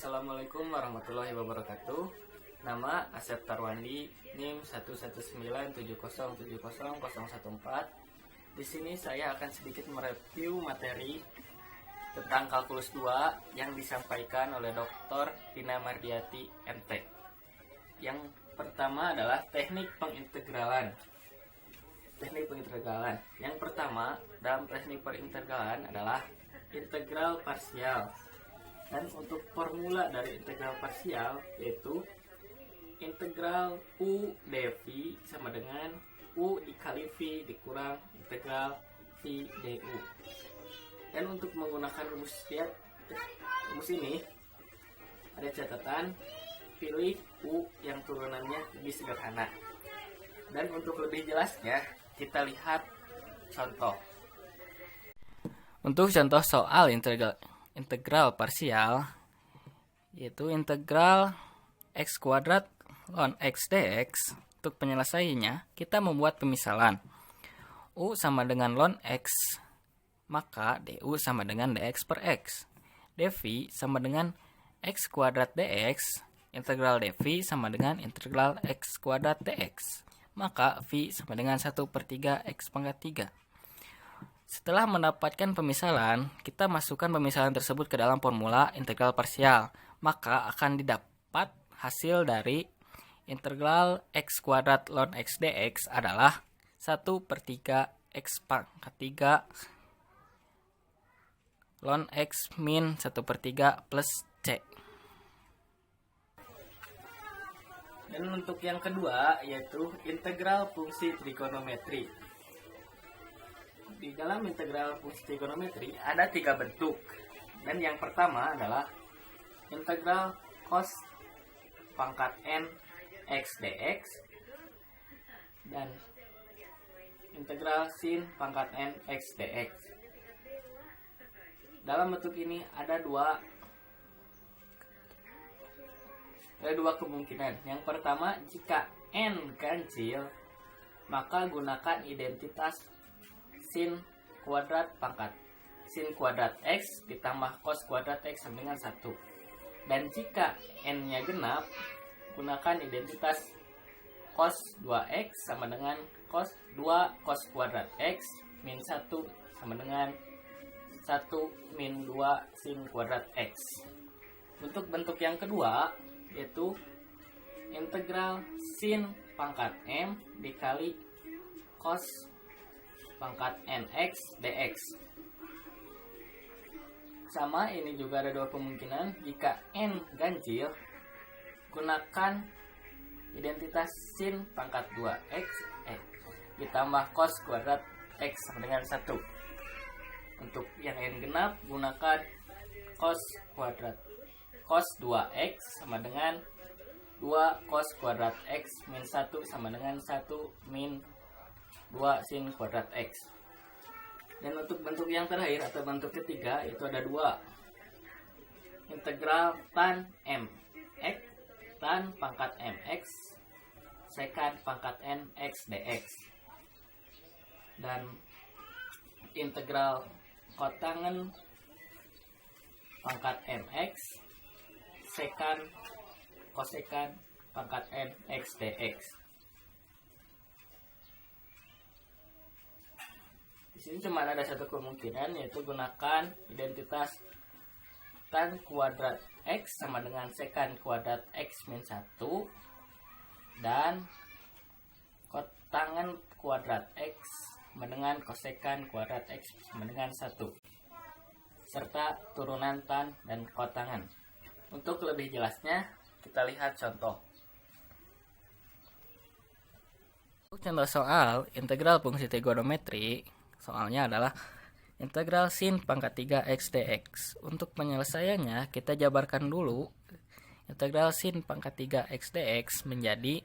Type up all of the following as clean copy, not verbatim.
Assalamualaikum warahmatullahi wabarakatuh. Nama Asep Tarwandi, NIM 11970700014. Di sini saya akan sedikit mereview materi tentang kalkulus 2 yang disampaikan oleh Dr. Tina Mardiati, MT. Yang pertama adalah teknik pengintegralan. Yang pertama dalam teknik pengintegralan adalah integral parsial. Dan untuk formula dari integral parsial yaitu integral U dv sama dengan U dikali V dikurang integral V du. Dan untuk menggunakan rumus ini ada catatan, pilih U yang turunannya lebih sederhana. Dan untuk lebih jelasnya kita lihat contoh. Untuk contoh soal integral parsial yaitu integral x kuadrat ln x dx. Untuk penyelesaiannya kita membuat pemisalan. U sama dengan ln x, maka du sama dengan dx per x. Dv sama dengan x kuadrat dx, integral dv sama dengan integral x kuadrat dx, maka v sama dengan 1/3 x pangkat 3. Setelah mendapatkan pemisalan, kita masukkan pemisalan tersebut ke dalam formula integral parsial. Maka akan didapat hasil dari integral x kuadrat ln x dx adalah 1/3 x pangkat 3 ln x min 1/3 plus c. Dan untuk yang kedua yaitu integral fungsi trigonometri. Di dalam integral fungsi trigonometri ada 3 bentuk. Dan yang pertama adalah integral cos pangkat n x dx dan integral sin pangkat n x dx. Dalam bentuk ini ada dua kemungkinan. Yang pertama, jika n ganjil, maka gunakan identitas sin kuadrat x ditambah cos kuadrat x sama dengan 1. Dan jika n-nya genap, gunakan identitas cos 2x sama dengan cos 2 cos kuadrat x min 1 sama dengan 1 min 2 sin kuadrat x. Untuk bentuk yang kedua yaitu integral sin pangkat m dikali cos pangkat nx dx. Sama, ini juga ada dua kemungkinan. Jika n ganjil, gunakan identitas sin pangkat 2x ditambah cos kuadrat x sama dengan 1. Untuk yang n genap, gunakan cos 2x sama dengan 2 cos kuadrat x min 1 sama dengan 1 min 2 sin kuadrat x. Dan untuk bentuk yang terakhir atau bentuk ketiga itu ada 2. Integral tan mx tan pangkat mx sekant pangkat n x dx. Dan integral kotangen pangkat mx sekant kosekant pangkat n x dx. Di sini cuma ada satu kemungkinan, yaitu gunakan identitas tan kuadrat x sama dengan sekant kuadrat x min 1 dan kotangen kuadrat x sama dengan kosekant kuadrat x sama dengan 1 serta turunan tan dan kotangen. Untuk lebih jelasnya kita lihat contoh. Untuk contoh soal integral fungsi trigonometri, soalnya adalah integral sin pangkat 3 x dx. Untuk penyelesaiannya kita jabarkan dulu. Integral sin pangkat 3 x dx menjadi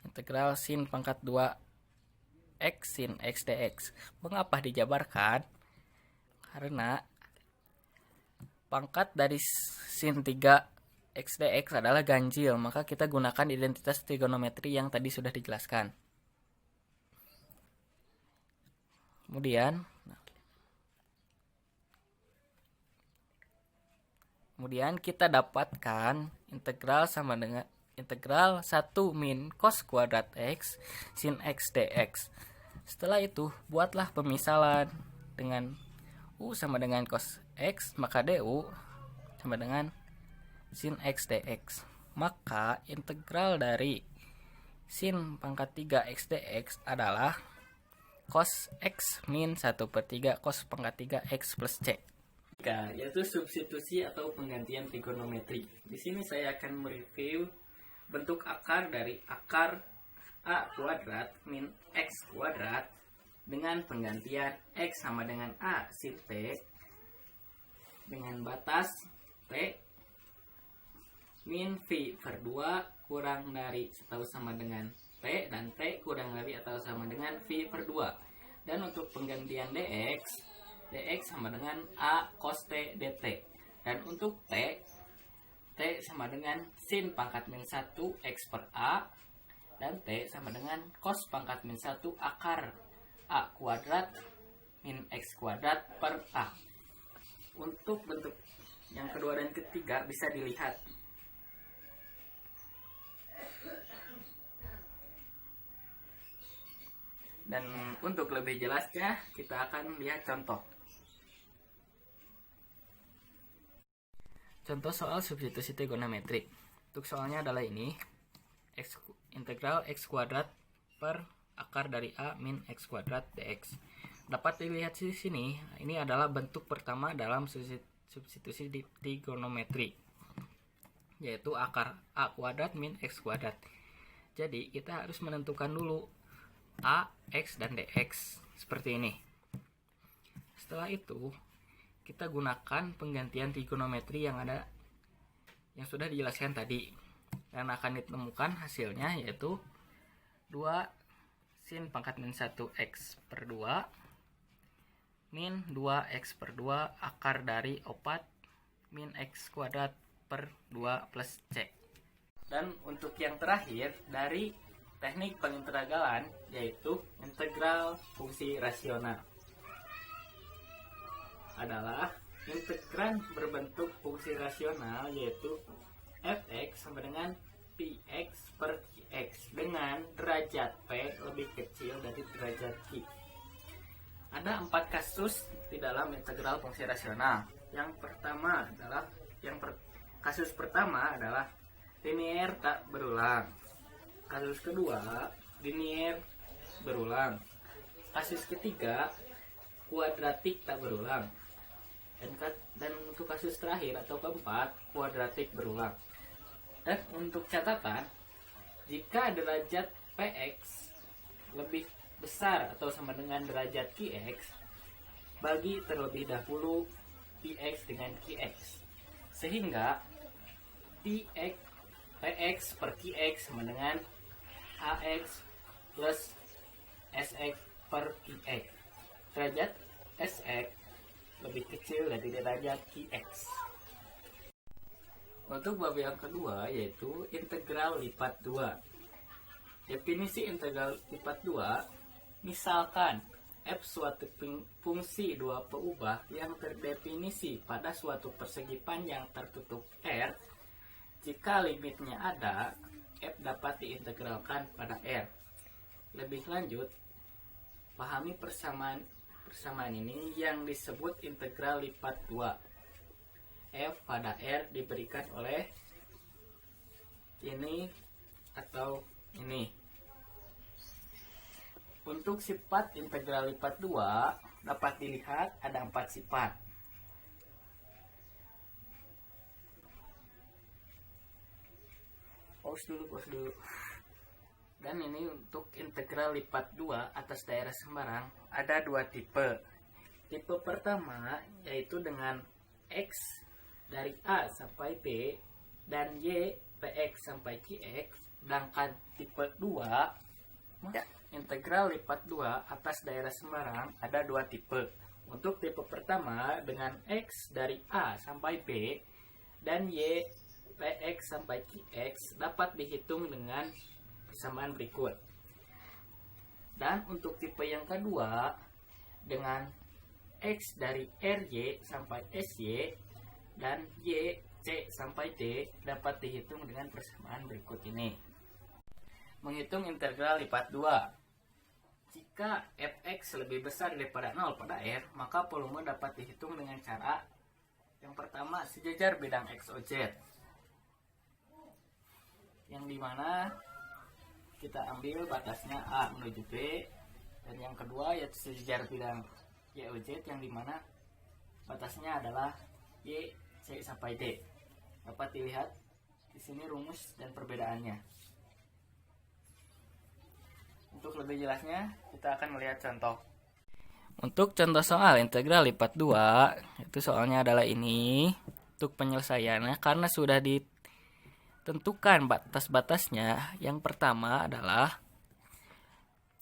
integral sin pangkat 2 x sin x dx. Mengapa dijabarkan? Karena pangkat dari sin 3 x dx adalah ganjil, maka kita gunakan identitas trigonometri yang tadi sudah dijelaskan. Kemudian Kemudian kita dapatkan integral sama dengan integral 1 min cos kuadrat X sin X dx. Setelah itu, buatlah pemisalan dengan U sama dengan cos X, maka du sama dengan sin X dx. Maka integral dari sin pangkat 3 X dx adalah cos X min 1/3 cos pangkat 3 X plus C. Yaitu substitusi atau penggantian trigonometri. Di sini saya akan mereview bentuk akar dari akar A kuadrat min X kuadrat dengan penggantian X sama dengan A sin T dengan batas T min V per 2 kurang dari atau sama dengan T dan T kurang dari atau sama dengan V per 2. Dan untuk penggantian dx sama dengan A cos T dt. Dan untuk T sama dengan sin pangkat min 1 X per A. Dan T sama dengan cos pangkat min 1 akar A kuadrat min X kuadrat per A. Untuk bentuk yang kedua dan ketiga bisa dilihat. Dan untuk lebih jelasnya kita akan lihat contoh. Contoh soal substitusi trigonometri. Untuk soalnya adalah ini, integral x kuadrat per akar dari A min x kuadrat dx. Dapat dilihat di sini, ini adalah bentuk pertama dalam substitusi trigonometri, yaitu akar A kuadrat min x kuadrat. Jadi kita harus menentukan dulu A, X, dan dx seperti ini. Setelah itu kita gunakan penggantian trigonometri yang sudah dijelaskan tadi, dan akan ditemukan hasilnya yaitu 2 sin pangkat min 1 X per 2 min 2X per 2 akar dari 4 min X kuadrat per 2 plus C. Dan untuk yang terakhir dari teknik pengintegralan yaitu integral fungsi rasional adalah integran berbentuk fungsi rasional yaitu fx sama dengan px per qx dengan derajat p lebih kecil dari derajat q. Ada 4 kasus di dalam integral fungsi rasional. Yang pertama adalah kasus pertama adalah linier tak berulang. Kasus kedua linier berulang. Kasus ketiga kuadratik tak berulang. Dan untuk kasus terakhir atau keempat kuadratik berulang. Dan untuk catatan, jika derajat px lebih besar atau sama dengan derajat qx, bagi terlebih dahulu px dengan qx, sehingga px per qx sama dengan ax plus sx per qx. Derajat sx lebih kecil dari derajat qx. Untuk bab yang kedua yaitu integral lipat 2. Definisi integral lipat 2, misalkan f suatu fungsi 2 peubah yang terdefinisi pada suatu persegi panjang tertutup R. Jika limitnya ada, f dapat diintegralkan pada R. Lebih lanjut, pahami persamaan ini yang disebut integral lipat 2. F pada R diberikan oleh ini atau ini. Untuk sifat integral lipat 2 dapat dilihat ada 4 sifat. Pause dulu. Dan ini untuk integral lipat 2 atas daerah Semarang ada 2 tipe. Tipe pertama yaitu dengan X dari A sampai B dan Y Px sampai Qx. Sedangkan tipe 2 integral lipat 2 atas daerah Semarang ada 2 tipe. Untuk tipe pertama dengan X dari A sampai B dan Y Px sampai Qx dapat dihitung dengan persamaan berikut. Dan untuk tipe yang kedua dengan X dari RY sampai SY dan Y C sampai D dapat dihitung dengan persamaan berikut ini. Menghitung integral lipat 2. Jika fx lebih besar daripada 0 pada R, maka volume dapat dihitung dengan cara yang pertama, sejajar bidang X, O, Z, yang dimana kita ambil batasnya A menuju B, dan yang kedua yaitu sejajar bidang Y, O, Z, yang dimana batasnya adalah Y, C sampai D. Dapat dilihat di sini rumus dan perbedaannya. Untuk lebih jelasnya, kita akan melihat contoh. Untuk contoh soal integral lipat 2, itu soalnya adalah ini. Untuk penyelesaiannya, karena sudah ditentukan batas-batasnya, yang pertama adalah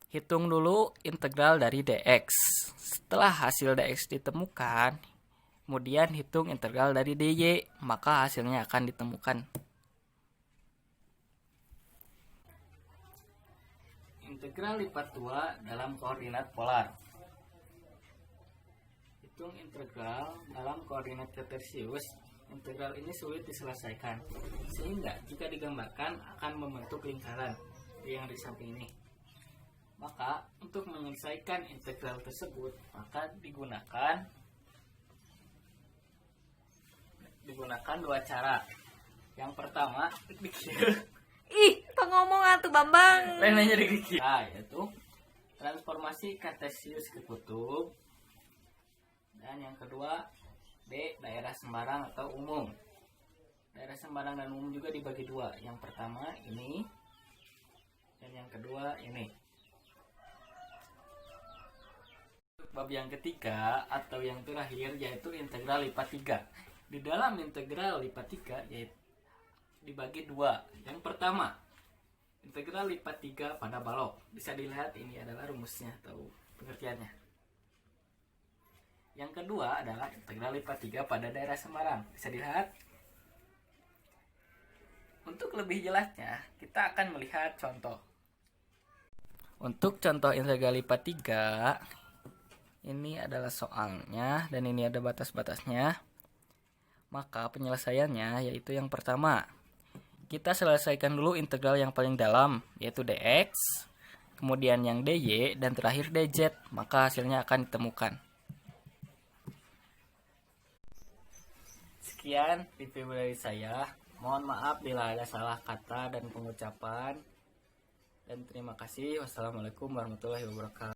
hitung dulu integral dari dx. Setelah hasil dx ditemukan, kemudian hitung integral dari dy, maka hasilnya akan ditemukan. Integral lipat 2 dalam koordinat polar. Hitung integral dalam koordinat kartesius. Integral ini sulit diselesaikan, sehingga jika digambarkan akan membentuk lingkaran yang di samping ini. Maka untuk menyelesaikan integral tersebut, maka digunakan dua cara. Yang pertama, Ih, pengomongan tuh Bambang. lainnya dikit, yaitu transformasi kartesius ke kutub. Dan yang kedua, D, daerah sembarang atau umum. Daerah sembarang dan umum juga dibagi dua. Yang pertama ini, dan yang kedua ini. Bab yang ketiga atau yang terakhir yaitu integral lipat 3. Di dalam integral lipat 3 yaitu dibagi dua. Yang pertama, integral lipat 3 pada balok. Bisa dilihat ini adalah rumusnya atau pengertiannya. Yang kedua adalah integral lipat 3 pada daerah sembarang. Bisa dilihat. Untuk lebih jelasnya, kita akan melihat contoh. Untuk contoh integral lipat 3, ini adalah soalnya dan ini ada batas-batasnya. Maka penyelesaiannya yaitu yang pertama, kita selesaikan dulu integral yang paling dalam yaitu dx, kemudian yang dy, dan terakhir dz, maka hasilnya akan ditemukan. Sekian review dari saya. Mohon maaf bila ada salah kata dan pengucapan. Dan terima kasih. Wassalamualaikum warahmatullahi wabarakatuh.